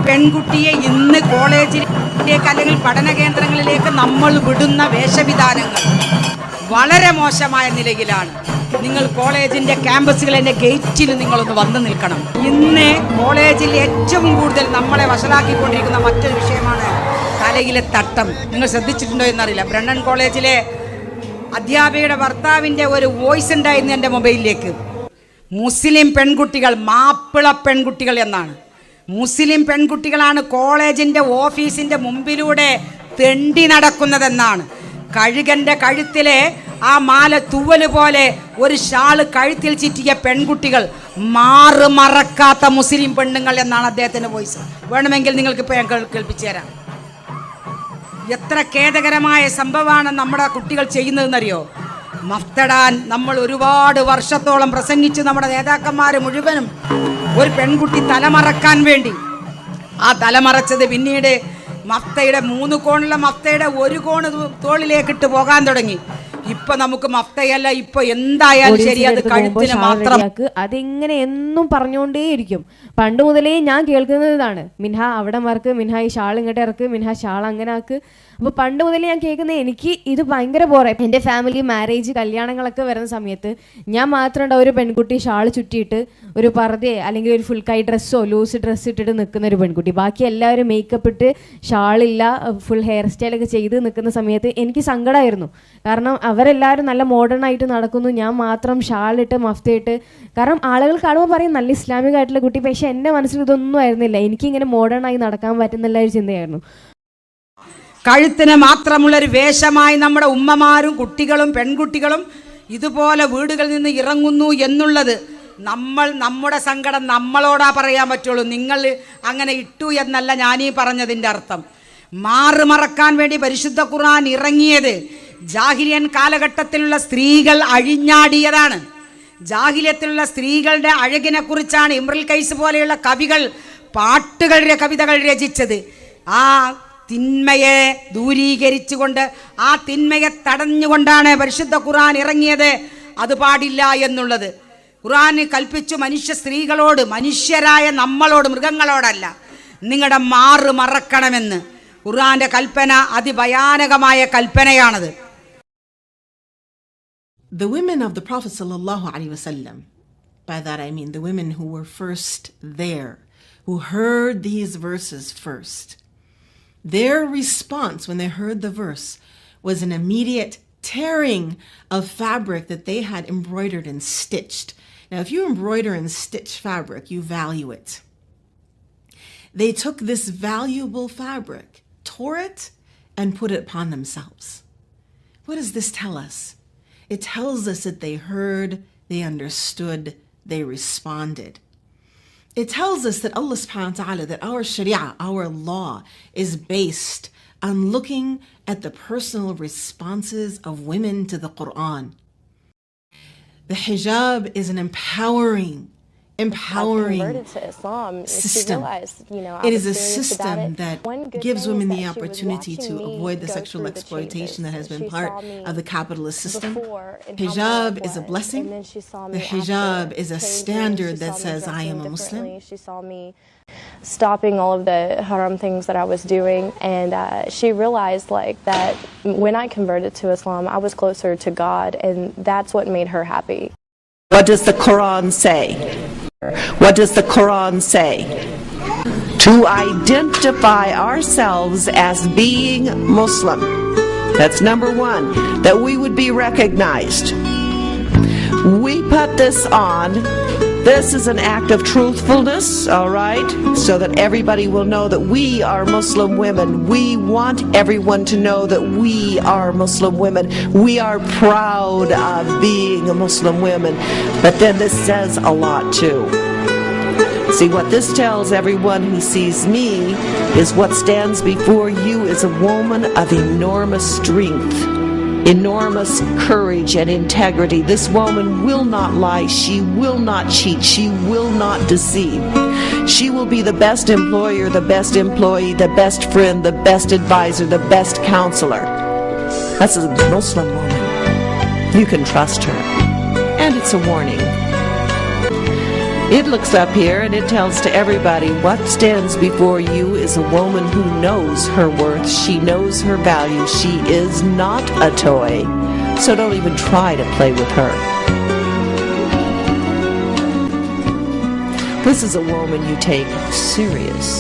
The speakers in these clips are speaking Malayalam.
പെൺകുട്ടിയെ ഇന്ന് കോളേജിലേക്ക് അല്ലെങ്കിൽ പഠന കേന്ദ്രങ്ങളിലേക്ക് നമ്മൾ വിടുന്ന വേഷവിധാനങ്ങൾ വളരെ മോശമായ നിലയിലാണ്. നിങ്ങൾ കോളേജിന്റെ ക്യാമ്പസുകളിലെ ഗേറ്റിൽ നിങ്ങളൊന്ന് വന്നു നിൽക്കണം. ഇന്ന് കോളേജിൽ ഏറ്റവും കൂടുതൽ നമ്മളെ വഷളാക്കിക്കൊണ്ടിരിക്കുന്ന മറ്റൊരു വിഷയമാണ് തലയിലെ തട്ടം. നിങ്ങൾ ശ്രദ്ധിച്ചിട്ടുണ്ടോ എന്നറിയില്ല. ബ്രണ്ണൻ കോളേജിലെ അധ്യാപികയുടെ ഭർത്താവിൻ്റെ ഒരു വോയിസ് ഉണ്ടായിരുന്നു എൻ്റെ മൊബൈലിലേക്ക്. മുസ്ലിം പെൺകുട്ടികൾ മാപ്പിള പെൺകുട്ടികൾ എന്നാണ്. മുസ്ലിം പെൺകുട്ടികളാണ് കോളേജിൻ്റെ ഓഫീസിൻ്റെ മുമ്പിലൂടെ തെണ്ടി നടക്കുന്നതെന്നാണ്. കഴുകൻ്റെ കഴുത്തിലെ ആ മാല തൂവല് പോലെ ഒരു ഷാള് കഴുത്തിൽ ചുറ്റിയ പെൺകുട്ടികൾ മറക്കാത്ത മുസ്ലിം പെണ്ണുങ്ങൾ എന്നാണ് അദ്ദേഹത്തിൻ്റെ വോയിസ്. വേണമെങ്കിൽ നിങ്ങൾക്ക് ഇപ്പോൾ ഞാൻ കേൾപ്പിച്ചു തരാം. എത്ര ഖേദകരമായ സംഭവമാണ് നമ്മുടെ കുട്ടികൾ ചെയ്യുന്നതെന്നറിയോ? മഫ്തടാൻ നമ്മൾ ഒരുപാട് വർഷത്തോളം പ്രസംഗിച്ച് നമ്മുടെ നേതാക്കന്മാർ മുഴുവനും ഒരു പെൺകുട്ടി തലമറക്കാൻ വേണ്ടി ആ തലമറച്ചത് പിന്നീട് മഫ്തയുടെ 3 കോണുള്ള മഫ്തയുടെ 1 കോണ് തോളിലേക്കിട്ട് പോകാൻ തുടങ്ങി. ഇപ്പൊ നമുക്ക് മഫ്തയല്ല, ഇപ്പൊ എന്തായാലും ശരി അത് കഴുത്തിന് മാത്രം. അതെങ്ങനെ എന്നും പറഞ്ഞുകൊണ്ടേയിരിക്കും. പണ്ട് മുതലേ ഞാൻ കേൾക്കുന്നത് ഇതാണ്, മിൻഹ അവിടെ മറക്ക്, മിൻഹ ഈ ഷാൾ ഇങ്ങോട്ട് ഇറക്ക്, മിൻഹ ഷാൾ അങ്ങനെ ആക്ക്. അപ്പോൾ പണ്ട് മുതലേ ഞാൻ കേൾക്കുന്നത്, എനിക്ക് ഇത് ഭയങ്കര ബോറായി. എൻ്റെ ഫാമിലി മാരേജ് കല്യാണങ്ങളൊക്കെ വരുന്ന സമയത്ത് ഞാൻ മാത്രം ഉണ്ടാവും ഒരു പെൺകുട്ടി ഷാൾ ചുറ്റിയിട്ട് ഒരു പർദ്ദയോ അല്ലെങ്കിൽ ഒരു ഫുൾ കൈ ഡ്രസ്സോ ലൂസ് ഡ്രസ്സ് ഇട്ടിട്ട് നിൽക്കുന്ന ഒരു പെൺകുട്ടി. ബാക്കി എല്ലാവരും മേക്കപ്പ് ഇട്ട് ഷാളില്ല ഫുൾ ഹെയർ സ്റ്റൈലൊക്കെ ചെയ്ത് നിൽക്കുന്ന സമയത്ത് എനിക്ക് സങ്കടമായിരുന്നു. കാരണം അവരെല്ലാവരും നല്ല മോഡേൺ ആയിട്ട് നടക്കുന്നു, ഞാൻ മാത്രം ഷാളിട്ട് മഫ്തയിട്ട്. കാരണം ആളുകൾ കാണുമ്പോൾ പറയും നല്ല ഇസ്ലാമിക ആയിട്ടുള്ള കുട്ടി, പക്ഷേ എൻ്റെ മനസ്സിൽ ഇതൊന്നും ആയിരുന്നില്ല. എനിക്കിങ്ങനെ മോഡേൺ ആയി നടക്കാൻ പറ്റുന്നില്ല ഒരു ചിന്തയായിരുന്നു. കഴുത്തിന് മാത്രമുള്ളൊരു വേഷമായി നമ്മുടെ ഉമ്മമാരും കുട്ടികളും പെൺകുട്ടികളും ഇതുപോലെ വീടുകളിൽ നിന്ന് ഇറങ്ങുന്നു എന്നുള്ളത് നമ്മുടെ സങ്കടം നമ്മളോടാ പറയാൻ പറ്റുള്ളൂ. നിങ്ങൾ അങ്ങനെ ഇട്ടു എന്നല്ല ഞാനീ പറഞ്ഞതിൻ്റെ അർത്ഥം. മറക്കാൻ വേണ്ടി പരിശുദ്ധ ഖുർആൻ ഇറങ്ങിയത് ജാഹിലിയൻ കാലഘട്ടത്തിലുള്ള സ്ത്രീകൾ അഴിഞ്ഞാടിയതാണ്. ജാഹിലിയത്തിലുള്ള സ്ത്രീകളുടെ അഴകിനെ കുറിച്ചാണ് ഇമ്രുൽ കൈസ് പോലെയുള്ള കവികൾ കവിതകൾ രചിച്ചത്. ആ തിന്മയെ ദൂരീകരിച്ചുകൊണ്ട്, ആ തിന്മയെ തടഞ്ഞുകൊണ്ടാണ് പരിശുദ്ധ ഖുർആൻ ഇറങ്ങിയത്. അത് പാടില്ല എന്നുള്ളത് ഖുർആൻ കൽപ്പിച്ചു. മനുഷ്യ സ്ത്രീകളോട്, മനുഷ്യരായ നമ്മളോട്, മൃഗങ്ങളോടല്ല, നിങ്ങളുടെ മറക്കണമെന്ന് ഖുർആന്റെ കൽപ്പന അതിഭയാനകമായ കൽപ്പനയാണത്. The women of the Prophet sallallahu alaihi wasallam, by that I mean the women who were first there, who heard these verses first, their response when they heard the verse was an immediate tearing of fabric that they had embroidered and stitched. Now, if you embroider and stitch fabric, you value it. They took this valuable fabric, tore it, and put it upon themselves. What does this tell us? It tells us that they heard, they understood, they responded. It tells us that Allah subhanahu wa ta'ala, that our sharia, our law, is based on looking at the personal responses of women to the Quran. The hijab is an empowering to Islam, system. Realized, it is a system that gives women the opportunity to avoid the sexual exploitation that has been part of the capitalist system. Hijab is a blessing. The hijab is a standard that says I am a Muslim. She saw me stopping all of the haram things that I was doing, and she realized that when I converted to Islam, I was closer to God, and that's what made her happy. What does the Quran say? What does the Quran say? To identify ourselves as being Muslim. That's number 1, that we would be recognized. We put this on. This is an act of truthfulness, all right, so that everybody will know that we are Muslim women. We want everyone to know that we are Muslim women. We are proud of being Muslim women. But then this says a lot too. See, what this tells everyone who sees me is what stands before you is a woman of enormous strength, enormous courage and integrity. This woman will not lie. She will not cheat. She will not deceive. She will be the best employer, the best employee, the best friend, the best advisor, the best counselor. That's a Muslim woman. You can trust her. And it's a warning. It looks up here and it tells to everybody what stands before you is a woman who knows her worth. She knows her value. She is not a toy. So don't even try to play with her. This is a woman you take serious.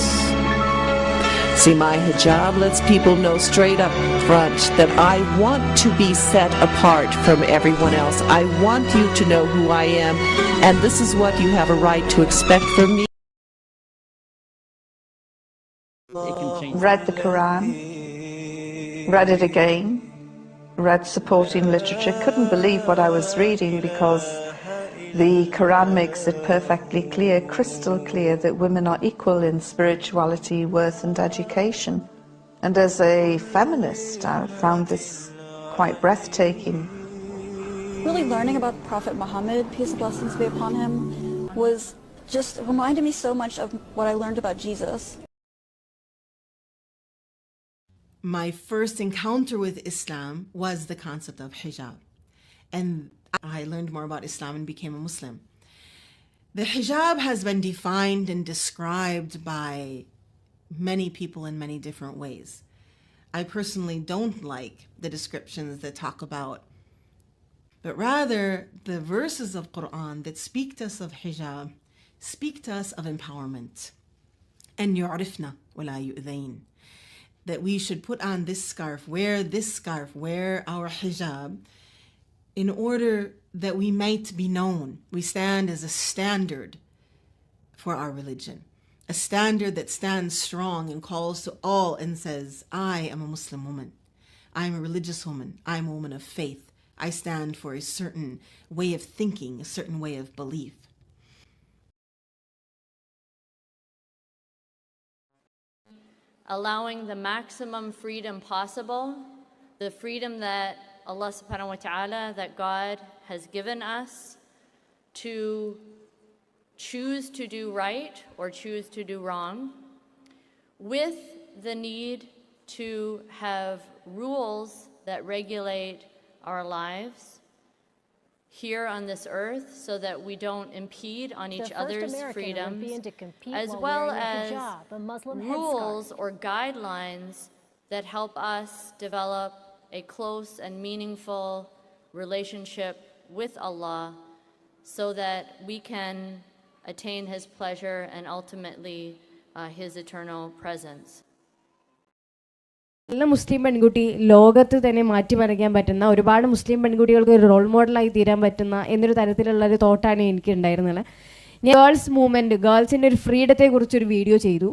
See, my hijab lets people know straight up front that I want to be set apart from everyone else. I want you to know who I am, and this is what you have a right to expect from me. Read the Quran, read it again, read supporting literature. Couldn't believe what I was reading because the Quran makes it perfectly clear, crystal clear, that women are equal in spirituality, worth and education. And as a feminist, I found this quite breathtaking. Really learning about Prophet Muhammad, peace and blessings be upon him, was just reminded me so much of what I learned about Jesus. My first encounter with Islam was the concept of hijab. And I learned more about Islam and became a Muslim. The hijab has been defined and described by many people in many different ways. I personally don't like the descriptions that talk about, but rather the verses of Quran that speak to us of hijab speak to us of empowerment. And yu'rifna wa la yu'dain. That we should put on this scarf, wear our hijab, in order that we might be known. We stand as a standard for our religion, a standard that stands strong and calls to all and says, I am a Muslim woman. I am a religious woman. I am a woman of faith. I stand for a certain way of thinking, a certain way of belief. Allowing the maximum freedom possible, the freedom that Allah subhanahu wa ta'ala, that God has given us to choose to do right or choose to do wrong, with the need to have rules that regulate our lives here on this earth so that we don't impede on each other's freedoms, as well as rules or guidelines that help us develop a close and meaningful relationship with Allah so that we can attain His pleasure and ultimately His eternal presence. നല്ല മുസ്ലിം പെൺകുട്ടി ലോകത്ത് തന്നെ മാറ്റിമറിക്കാൻ പറ്റുന്ന ഒരുപാട് മുസ്ലിം പെൺകുട്ടികൾക്ക് ഒരു റോൾ മോഡലായി തീരാൻ പറ്റുന്ന എന്നൊരു തരത്തിലുള്ള ഒരു തോട്ടാണ് എനിക്ക് ഉണ്ടായിരുന്നത്. ഞാൻ ഗേൾസ് മൂവ്മെൻറ്റ്, ഗേൾസിൻ്റെ ഒരു ഫ്രീഡത്തെക്കുറിച്ചൊരു വീഡിയോ ചെയ്തു.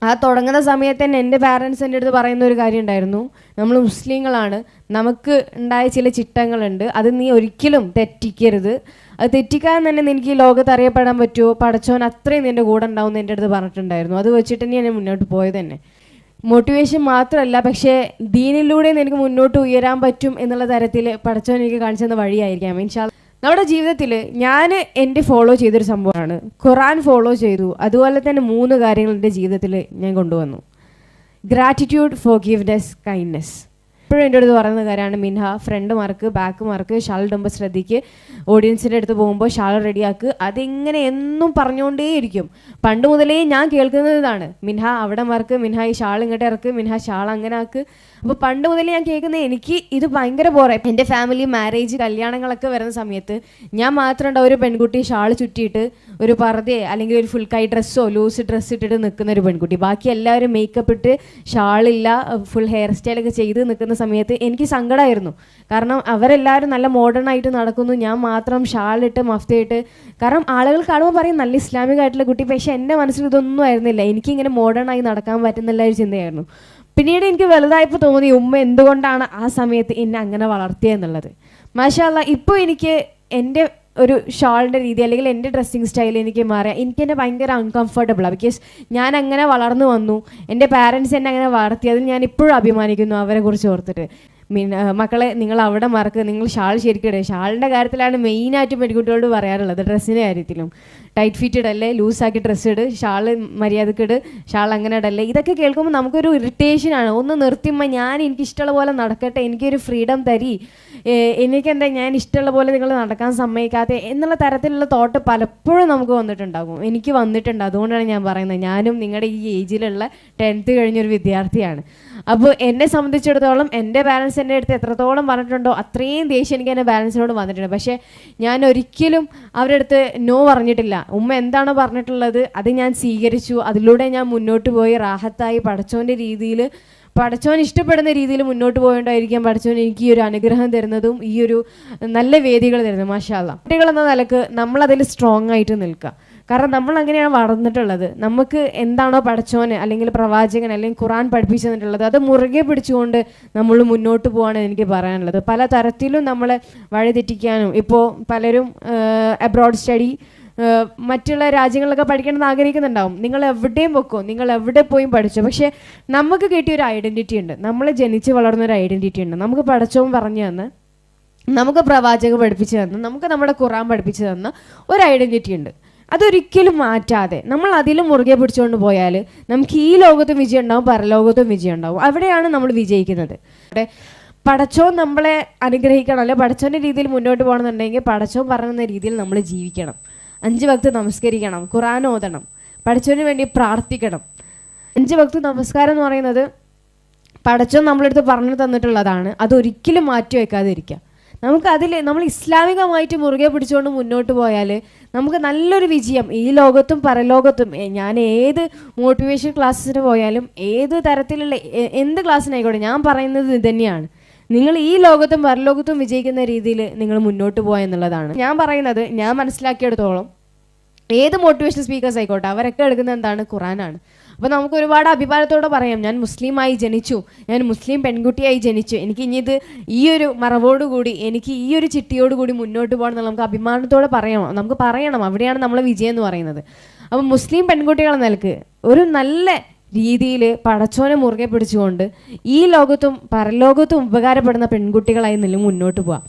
ആ തുടങ്ങുന്ന സമയത്ത് തന്നെ എൻ്റെ പാരൻസ് എൻ്റെ അടുത്ത് പറയുന്ന ഒരു കാര്യം ഉണ്ടായിരുന്നു, നമ്മൾ മുസ്ലിങ്ങളാണ്, നമുക്ക് ഉണ്ടായ ചില ചിട്ടങ്ങളുണ്ട്, അത് നീ ഒരിക്കലും തെറ്റിക്കരുത്, അത് തെറ്റിക്കാൻ തന്നെ നിനക്ക് ഈ ലോകത്ത് അറിയപ്പെടാൻ പറ്റുമോ, പടച്ചോൻ അത്രയും നിൻ്റെ കൂടെ ഉണ്ടാവും എന്ന് എൻ്റെ അടുത്ത് പറഞ്ഞിട്ടുണ്ടായിരുന്നു. അത് വെച്ചിട്ട് തന്നെയാണ് ഞാൻ മുന്നോട്ട് പോയത് തന്നെ. മോട്ടിവേഷൻ മാത്രമല്ല, പക്ഷേ ദീനിലൂടെ എനിക്ക് മുന്നോട്ട് ഉയരാൻ പറ്റും എന്നുള്ള തരത്തിൽ പടച്ചോൻ എനിക്ക് കാണിച്ചു തന്ന വഴിയായിരിക്കാം. ഇൻഷാ അല്ലാഹ് നമ്മുടെ ജീവിതത്തിൽ ഞാൻ എൻ്റെ ഫോളോ ചെയ്തൊരു സംഭവമാണ്, ഖുറാൻ ഫോളോ ചെയ്തു. അതുപോലെ തന്നെ 3 കാര്യങ്ങൾ എൻ്റെ ജീവിതത്തിൽ ഞാൻ കൊണ്ടുവന്നു. Gratitude, forgiveness, kindness. ഇപ്പോഴും എൻ്റെ അടുത്ത് പറയുന്ന കാര്യമാണ്, Minha front mark, back mark, shawl ഇടുമ്പോൾ ശ്രദ്ധിക്ക്, ഓഡിയൻസിൻ്റെ അടുത്ത് പോകുമ്പോൾ ഷാൾ റെഡിയാക്ക്. അതിങ്ങനെ എന്നും പറഞ്ഞുകൊണ്ടേയിരിക്കും. പണ്ട് മുതലേ ഞാൻ കേൾക്കുന്നതാണ്, മിൻഹ അവിടെ മാർക്ക്, മിൻഹ ഈ ഷാൾ ഇങ്ങോട്ട് ഇറക്ക്, മിൻഹ ഷാൾ അങ്ങനെ ആക്ക്. അപ്പോൾ പണ്ട് മുതലേ ഞാൻ കേൾക്കുന്നത്, എനിക്ക് ഇത് ഭയങ്കര ബോറെ. എൻ്റെ ഫാമിലി മാരേജ് കല്യാണങ്ങളൊക്കെ വരുന്ന സമയത്ത് ഞാൻ മാത്രം ഉണ്ടാവും ഒരു പെൺകുട്ടി ഷാൾ ചുറ്റിയിട്ട് ഒരു പർദ്ദയോ അല്ലെങ്കിൽ ഒരു ഫുൾ കൈ ഡ്രസ്സോ ലൂസ് ഡ്രസ്സ് ഇട്ടിട്ട് നിൽക്കുന്ന ഒരു പെൺകുട്ടി. ബാക്കി എല്ലാവരും മേക്കപ്പ് ഇട്ട് ഷാളില്ല, ഫുൾ ഹെയർ സ്റ്റൈലൊക്കെ ചെയ്ത് നിൽക്കുന്ന സമയത്ത് എനിക്ക് സങ്കടമായിരുന്നു. കാരണം അവരെല്ലാവരും നല്ല മോഡേൺ ആയിട്ട് നടക്കുന്നു, ഞാൻ മാത്രം ഷാളിട്ട് മഫ്തയിട്ട്. കാരണം ആളുകൾ കാണുമ്പോൾ പറയും നല്ല ഇസ്ലാമിക് ആയിട്ടുള്ള കുട്ടി, പക്ഷേ എൻ്റെ മനസ്സിൽ ഇതൊന്നും ആയിരുന്നില്ല. എനിക്കിങ്ങനെ മോഡേൺ ആയി നടക്കാൻ പറ്റുന്നില്ല ഒരു ചിന്തയായിരുന്നു. പിന്നീട് എനിക്ക് വലുതായപ്പോൾ തോന്നി, ഉമ്മ എന്തുകൊണ്ടാണ് ആ സമയത്ത് എന്നെ അങ്ങനെ വളർത്തിയെന്നുള്ളത്. മാഷാ അല്ലാഹ് ഇപ്പോൾ എനിക്ക് എൻ്റെ ഒരു ഷാളിൻ്റെ രീതി അല്ലെങ്കിൽ എൻ്റെ ഡ്രസ്സിങ് സ്റ്റൈൽ എനിക്ക് മാറിയ എനിക്ക് എന്നെ ഭയങ്കര അൺകംഫർട്ടബിളാണ്. ബിക്കോസ് ഞാൻ അങ്ങനെ വളർന്നു വന്നു, എൻ്റെ പാരൻസ് എന്നെ അങ്ങനെ വളർത്തി. അതിൽ ഞാൻ ഇപ്പോഴും അഭിമാനിക്കുന്നു അവരെ കുറിച്ച് ഓർത്തിട്ട്. മക്കളെ നിങ്ങൾ അവിടെ മറക്കുക, നിങ്ങൾ ഷാൾ ശരിക്കിടുക. ഷാളിൻ്റെ കാര്യത്തിലാണ് മെയിനായിട്ട് പെൺകുട്ടികളോട് പറയാറുള്ളത്. ഡ്രസ്സിൻ്റെ കാര്യത്തിലും ടൈറ്റ് ഫിറ്റ് ഇടല്ലേ, ലൂസാക്കി ഡ്രസ്സ് ഇട്, ഷാൾ മര്യാദക്ക് ഇട്, ഷാൾ അങ്ങനെ ഇടല്ലേ. ഇതൊക്കെ കേൾക്കുമ്പോൾ നമുക്കൊരു ഇറിറ്റേഷനാണ്. ഒന്ന് നിർത്തിയുമ്പോൾ ഞാൻ എനിക്കിഷ്ടമുള്ള പോലെ നടക്കട്ടെ, എനിക്കൊരു ഫ്രീഡം തരി എനിക്കെന്താ ഞാൻ ഇഷ്ടമുള്ള പോലെ നിങ്ങൾ നടക്കാൻ സമ്മതിക്കാതെ എന്നുള്ള തരത്തിലുള്ള തോട്ട് പലപ്പോഴും നമുക്ക് വന്നിട്ടുണ്ടാകും. എനിക്ക് വന്നിട്ടുണ്ട്. അതുകൊണ്ടാണ് ഞാൻ പറയുന്നത്, ഞാനും നിങ്ങളുടെ ഈ ഏജിലുള്ള 10th കഴിഞ്ഞൊരു വിദ്യാർത്ഥിയാണ്. അപ്പോൾ എന്നെ സംബന്ധിച്ചിടത്തോളം എൻ്റെ പാരൻസ് എൻ്റെ അടുത്ത് എത്രത്തോളം പറഞ്ഞിട്ടുണ്ടോ അത്രയും ദേഷ്യം എനിക്ക് എൻ്റെ പാരൻസിനോട് വന്നിട്ടുണ്ട്. പക്ഷേ ഞാൻ ഒരിക്കലും അവരുടെ അടുത്ത് നോ പറഞ്ഞിട്ടില്ല. ഉമ്മ എന്താണോ പറഞ്ഞിട്ടുള്ളത് അത് ഞാൻ സ്വീകരിച്ചു. അതിലൂടെ ഞാൻ മുന്നോട്ട് പോയി റാഹത്തായി പടച്ചോൻ്റെ രീതിയിൽ, പടച്ചോൻ ഇഷ്ടപ്പെടുന്ന രീതിയിൽ മുന്നോട്ട് പോയോണ്ടായിരിക്കാം പടച്ചോൻ എനിക്ക് ഈ ഒരു അനുഗ്രഹം തരുന്നതും ഈ ഒരു നല്ല വേദികൾ തരുന്നത്. മാഷാ അല്ലാ. കുട്ടികളെന്ന നിലക്ക് നമ്മളതിൽ സ്ട്രോങ് ആയിട്ട് നിൽക്കുക. കാരണം നമ്മൾ അങ്ങനെയാണ് വളർന്നിട്ടുള്ളത്. നമുക്ക് എന്താണോ പടച്ചോന് അല്ലെങ്കിൽ പ്രവാചകൻ അല്ലെങ്കിൽ ഖുറാൻ പഠിപ്പിച്ചു തന്നിട്ടുള്ളത് അത് മുറുകെ പിടിച്ചുകൊണ്ട് നമ്മൾ മുന്നോട്ട് പോകാണ് എനിക്ക് പറയാനുള്ളത്. പല തരത്തിലും നമ്മളെ വഴിതെറ്റിക്കാനും, ഇപ്പോൾ പലരും അബ്രോഡ് സ്റ്റഡി മറ്റുള്ള രാജ്യങ്ങളിലൊക്കെ പഠിക്കണമെന്ന് ആഗ്രഹിക്കുന്നുണ്ടാവും. നിങ്ങൾ എവിടെയും വെക്കോ, നിങ്ങൾ എവിടെ പോയും പഠിച്ചോ, പക്ഷേ നമുക്ക് കിട്ടിയൊരു ഐഡൻറ്റിറ്റി ഉണ്ട്. നമ്മൾ ജനിച്ച് വളർന്നൊരു ഐഡൻറ്റിറ്റി ഉണ്ട്. നമുക്ക് പടച്ചോൻ പറഞ്ഞു തന്ന്, നമുക്ക് പ്രവാചകൻ പഠിപ്പിച്ചു തന്ന്, നമുക്ക് നമ്മുടെ ഖുറാൻ പഠിപ്പിച്ചു തന്ന ഒരു ഐഡൻറ്റിറ്റി ഉണ്ട്. അതൊരിക്കലും മാറ്റാതെ നമ്മൾ അതിലും മുറുകെ പിടിച്ചുകൊണ്ട് പോയാൽ നമുക്ക് ഈ ലോകത്തും വിജയം ഉണ്ടാവും, പരലോകത്തും വിജയം ഉണ്ടാവും. അവിടെയാണ് നമ്മൾ വിജയിക്കുന്നത്. പടച്ചോൻ നമ്മളെ അനുഗ്രഹിക്കണം, അല്ലെ പടച്ചോൻ്റെ രീതിയിൽ മുന്നോട്ട് പോകണമെന്നുണ്ടെങ്കിൽ പടച്ചോൻ പറയുന്ന രീതിയിൽ നമ്മൾ ജീവിക്കണം. 5 വക്ത് നമസ്കരിക്കണം, ഖുറാൻ ഓതണം, പടച്ചോന് വേണ്ടി പ്രാർത്ഥിക്കണം. 5 വക്ത് നമസ്കാരം എന്ന് പറയുന്നത് പടച്ചോൻ നമ്മളെടുത്ത് പറഞ്ഞു തന്നിട്ടുള്ളതാണ്. അതൊരിക്കലും മാറ്റി വയ്ക്കാതിരിക്കുക. നമ്മൾ ഇസ്ലാമികമായിട്ട് മുറുകെ പിടിച്ചുകൊണ്ട് മുന്നോട്ട് പോയാൽ നമുക്ക് നല്ലൊരു വിജയം ഈ ലോകത്തും പരലോകത്തും. ഞാൻ ഏത് മോട്ടിവേഷൻ ക്ലാസ്സിന് പോയാലും ഏത് തരത്തിലുള്ള എന്ത് ക്ലാസ്സിനായിക്കോട്ടെ ഞാൻ പറയുന്നത് ഇത് തന്നെയാണ്. നിങ്ങൾ ഈ ലോകത്തും പരലോകത്തും വിജയിക്കുന്ന രീതിയിൽ നിങ്ങൾ മുന്നോട്ട് പോവുക എന്നുള്ളതാണ് ഞാൻ പറയുന്നത്. ഞാൻ മനസ്സിലാക്കിയെടുത്തോളം ഏത് മോട്ടിവേഷൻ സ്പീക്കേഴ്സ് ആയിക്കോട്ടെ അവരൊക്കെ എടുക്കുന്നത് എന്താണ്? ഖുറാനാണ്. അപ്പോൾ നമുക്ക് ഒരുപാട് അഭിമാനത്തോടെ പറയാം, ഞാൻ മുസ്ലിമായി ജനിച്ചു, ഞാൻ മുസ്ലിം പെൺകുട്ടിയായി ജനിച്ചു, എനിക്ക് ഇനി ഇത് ഈ ഒരു മറവോടുകൂടി എനിക്ക് ഈ ഒരു ചിട്ടിയോടുകൂടി മുന്നോട്ട് പോകണം എന്നുള്ള നമുക്ക് അഭിമാനത്തോടെ നമുക്ക് പറയണം. അവിടെയാണ് നമ്മളെ വിജയം എന്ന് പറയുന്നത്. അപ്പോൾ മുസ്ലിം പെൺകുട്ടികളെ നിലക്ക് ഒരു നല്ല രീതിയിൽ പടച്ചോനെ മുറുകെ പിടിച്ചുകൊണ്ട് ഈ ലോകത്തും പരലോകത്തും ഉപകാരപ്പെടുന്ന പെൺകുട്ടികളായി മുന്നോട്ട് പോവാം.